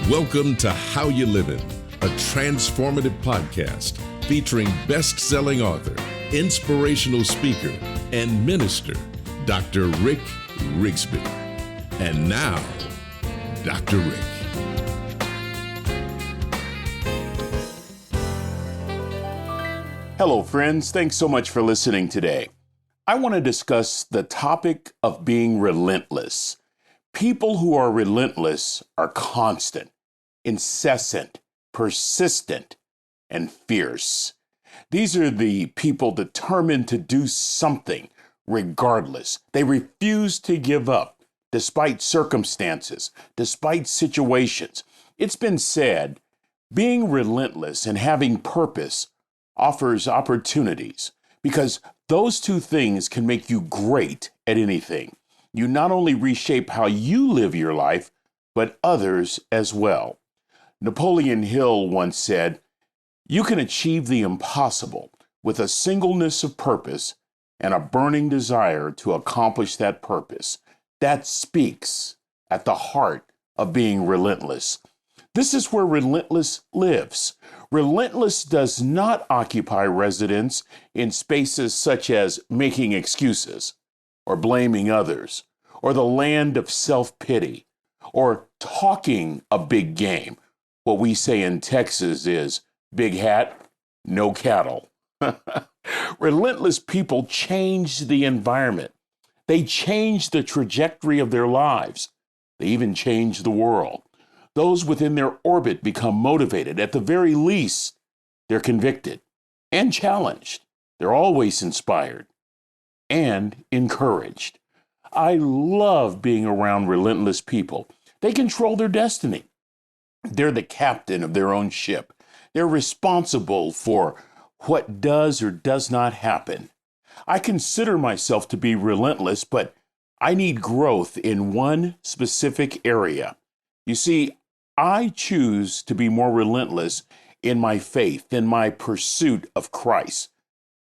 Welcome to How You Livin', a transformative podcast featuring best-selling author, inspirational speaker, and minister, Dr. Rick Rigsby. And now, Dr. Rick. Hello, friends. Thanks so much for listening today. I want to discuss the topic of being relentless. People who are relentless are constant, incessant, persistent, and fierce. These are the people determined to do something regardless. They refuse to give up despite circumstances, despite situations. It's been said, being relentless and having purpose offers opportunities because those two things can make you great at anything. You not only reshape how you live your life, but others as well. Napoleon Hill once said, "You can achieve the impossible with a singleness of purpose and a burning desire to accomplish that purpose." That speaks at the heart of being relentless. This is where Relentless lives. Relentless does not occupy residence in spaces such as making excuses, or blaming others, or the land of self-pity, or talking a big game. What we say in Texas is, big hat, no cattle. Relentless people change the environment. They change the trajectory of their lives. They even change the world. Those within their orbit become motivated. At the very least, they're convicted and challenged. They're always inspired and encouraged. I love being around relentless people. They control their destiny. They're the captain of their own ship. They're responsible for what does or does not happen. I consider myself to be relentless, but I need growth in one specific area. You see, I choose to be more relentless in my faith, in my pursuit of Christ.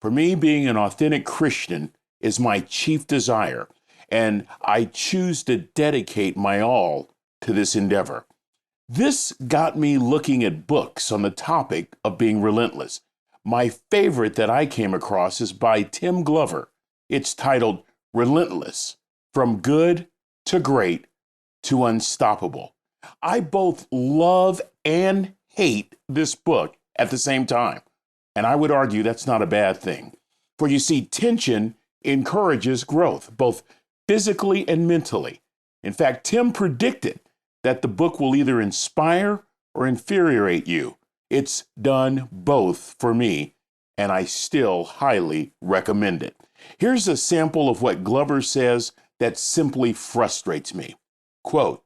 For me, being an authentic Christian is my chief desire, and I choose to dedicate my all to this endeavor. This got me looking at books on the topic of being relentless. My favorite that I came across is by Tim Glover. It's titled Relentless, From Good to Great to Unstoppable. I both love and hate this book at the same time, and I would argue that's not a bad thing. For you see, tension encourages growth, both physically and mentally. In fact, Tim predicted that the book will either inspire or infuriate you. It's done both for me, and I still highly recommend it. Here's a sample of what Glover says that simply frustrates me. Quote,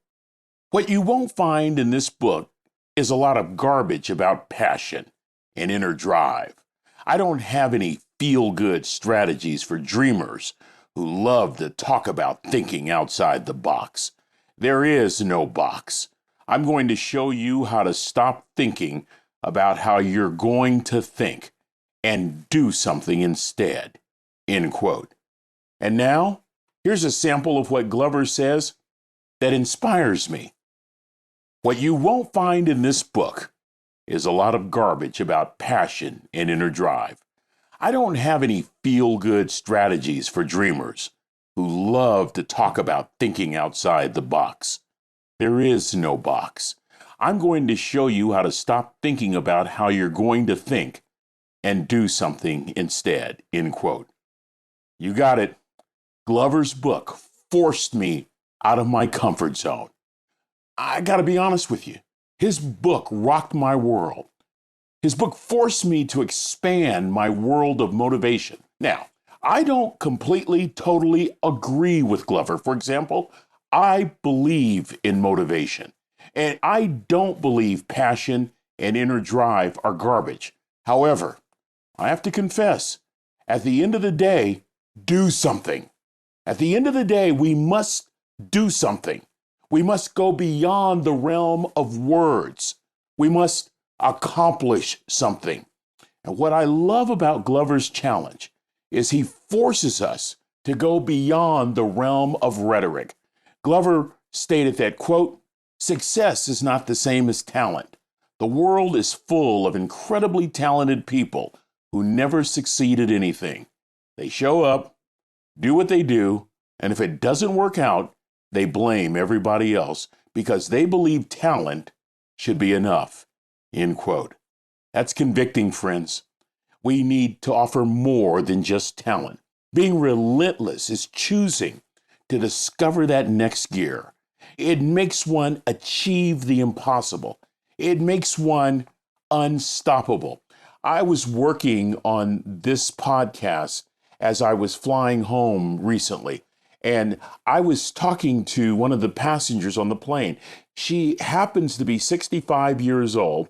"What you won't find in this book is a lot of garbage about passion and inner drive. I don't have any feel-good strategies for dreamers who love to talk about thinking outside the box. There is no box. I'm going to show you how to stop thinking about how you're going to think and do something instead." End quote. And now, here's a sample of what Glover says that inspires me. "What you won't find in this book is a lot of garbage about passion and inner drive. I don't have any feel-good strategies for dreamers who love to talk about thinking outside the box. There is no box. I'm going to show you how to stop thinking about how you're going to think and do something instead." End quote. You got it. Glover's book forced me out of my comfort zone. I got to be honest with you. His book rocked my world. His book forced me to expand my world of motivation. Now, I don't completely, totally agree with Glover. For example, I believe in motivation, and I don't believe passion and inner drive are garbage. However, I have to confess, at the end of the day, do something. At the end of the day, we must do something. We must go beyond the realm of words. We must accomplish something. And what I love about Glover's challenge is he forces us to go beyond the realm of rhetoric. Glover stated that, quote, Success is not the same as talent. The world is full of incredibly talented people who never succeed at anything. They show up, do what they do, and if it doesn't work out, they blame everybody else because they believe talent should be enough. End quote. That's convicting, friends. We need to offer more than just talent. Being relentless is choosing to discover that next gear. It makes one achieve the impossible. It makes one unstoppable. I was working on this podcast as I was flying home recently, and I was talking to one of the passengers on the plane. She happens to be 65 years old.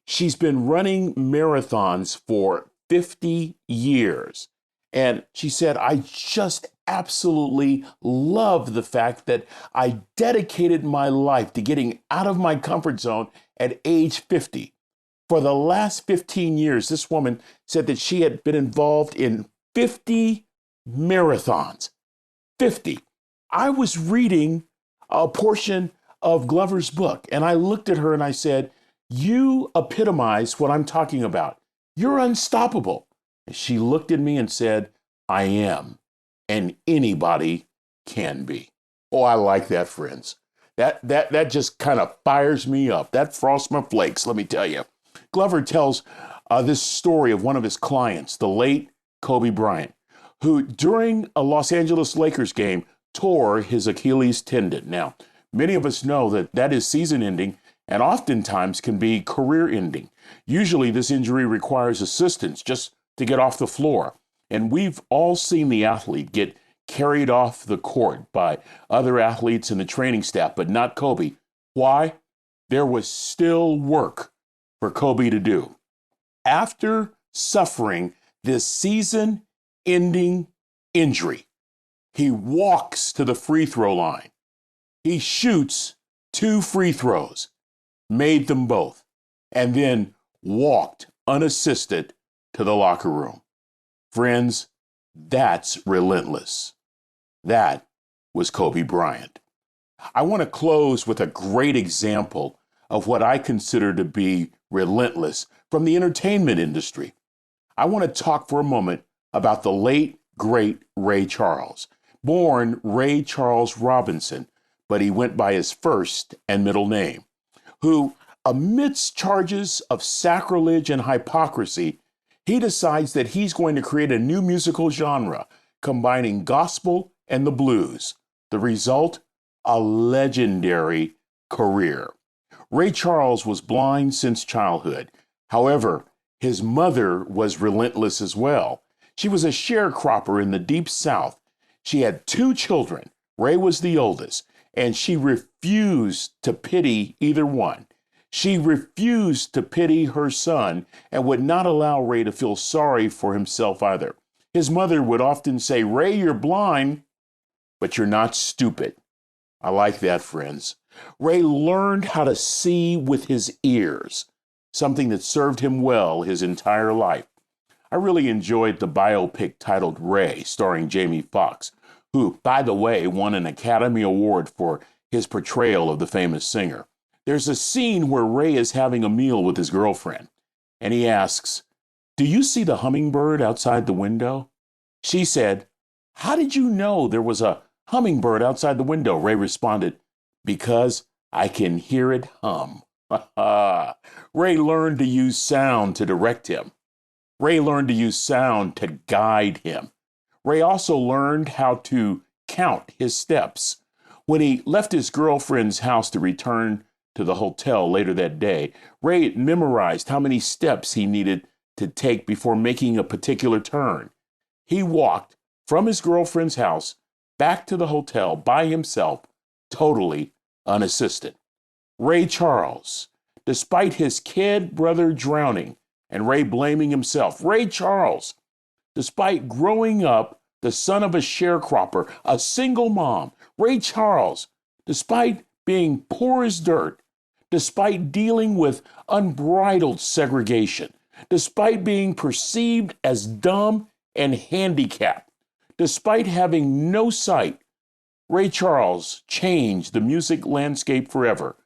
She's been running marathons for 50 years. And she said, I just absolutely love the fact that I dedicated my life to getting out of my comfort zone at age 50. For the last 15 years, this woman said that she had been involved in 50 marathons. 50. I was reading a portion of Glover's book, and I looked at her and I said, you epitomize what I'm talking about. You're unstoppable. And she looked at me and said, I am, and anybody can be. Oh, I like that, friends. That just kind of fires me up. That frosts my flakes, let me tell you. Glover tells this story of one of his clients, the late Kobe Bryant, who during a Los Angeles Lakers game tore his Achilles tendon. Now, many of us know that that is season ending and oftentimes can be career ending. Usually this injury requires assistance just to get off the floor. And we've all seen the athlete get carried off the court by other athletes and the training staff, but not Kobe. Why? There was still work for Kobe to do. After suffering this season-ending injury, he walks to the free throw line. He shoots 2 free throws, made them both, and then walked unassisted to the locker room. Friends, that's relentless. That was Kobe Bryant. I want to close with a great example of what I consider to be relentless from the entertainment industry. I want to talk for a moment about the late, great Ray Charles. Born Ray Charles Robinson, but he went by his first and middle name, who, amidst charges of sacrilege and hypocrisy, he decides that he's going to create a new musical genre, combining gospel and the blues. The result? A legendary career. Ray Charles was blind since childhood. However, his mother was relentless as well. She was a sharecropper in the Deep South. She had 2 children. Ray was the oldest, and she refused to pity either one. She refused to pity her son and would not allow Ray to feel sorry for himself either. His mother would often say, Ray, you're blind, but you're not stupid. I like that, friends. Ray learned how to see with his ears, something that served him well his entire life. I really enjoyed the biopic titled Ray, starring Jamie Foxx, who, by the way, won an Academy Award for his portrayal of the famous singer. There's a scene where Ray is having a meal with his girlfriend, and he asks, do you see the hummingbird outside the window? She said, how did you know there was a hummingbird outside the window? Ray responded, because I can hear it hum. Ray learned to use sound to direct him. Ray learned to use sound to guide him. Ray also learned how to count his steps. When he left his girlfriend's house to return to the hotel later that day, Ray memorized how many steps he needed to take before making a particular turn. He walked from his girlfriend's house back to the hotel by himself, totally unassisted. Ray Charles, despite his kid brother drowning and Ray blaming himself, Ray Charles, despite growing up the son of a sharecropper, a single mom, Ray Charles, despite being poor as dirt, despite dealing with unbridled segregation, despite being perceived as dumb and handicapped, despite having no sight, Ray Charles changed the music landscape forever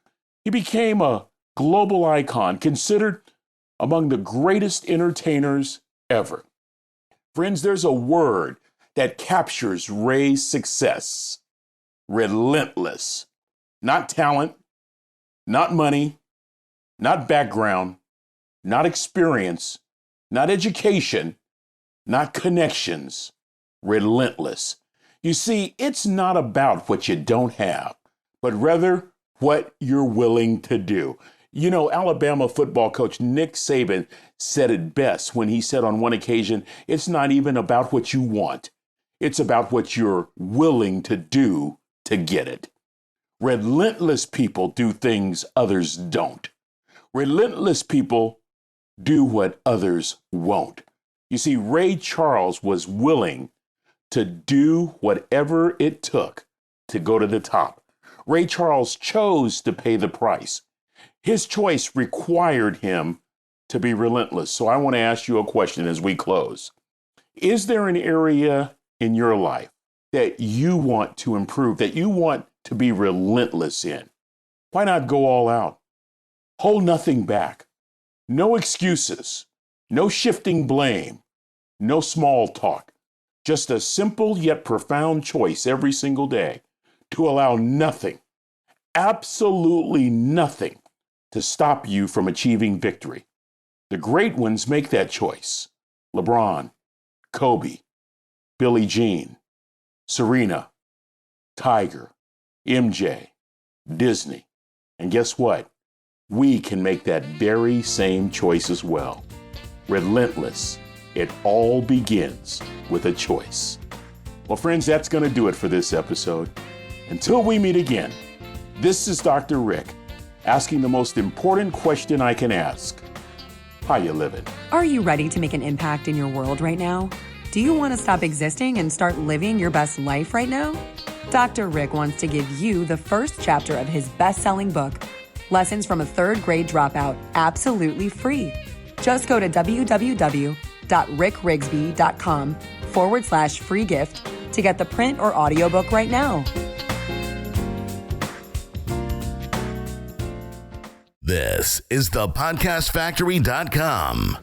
He became a global icon, considered among the greatest entertainers ever. Friends, there's a word that captures Ray's success: relentless. Not talent, not money, not background, not experience, not education, not connections. Relentless. You see, it's not about what you don't have, but rather what you're willing to do. You know, Alabama football coach Nick Saban said it best when he said on one occasion, it's not even about what you want. It's about what you're willing to do to get it. Relentless people do things others don't. Relentless people do what others won't. You see, Ray Charles was willing to do whatever it took to go to the top. Ray Charles chose to pay the price. His choice required him to be relentless. So I want to ask you a question as we close. Is there an area in your life that you want to improve, that you want to be relentless in? Why not go all out? Hold nothing back. No excuses, no shifting blame, no small talk. Just a simple yet profound choice every single day to allow nothing, absolutely nothing, to stop you from achieving victory. The great ones make that choice. LeBron, Kobe, Billie Jean, Serena, Tiger, MJ, Disney. And guess what? We can make that very same choice as well. Relentless. It all begins with a choice. Well, friends, that's going to do it for this episode. Until we meet again, this is Dr. Rick asking the most important question I can ask. How you living? Are you ready to make an impact in your world right now? Do you want to stop existing and start living your best life right now? Dr. Rick wants to give you the first chapter of his best-selling book, Lessons from a Third Grade Dropout, absolutely free. Just go to www.rickrigsby.com/free gift to get the print or audiobook right now. This is thepodcastfactory.com.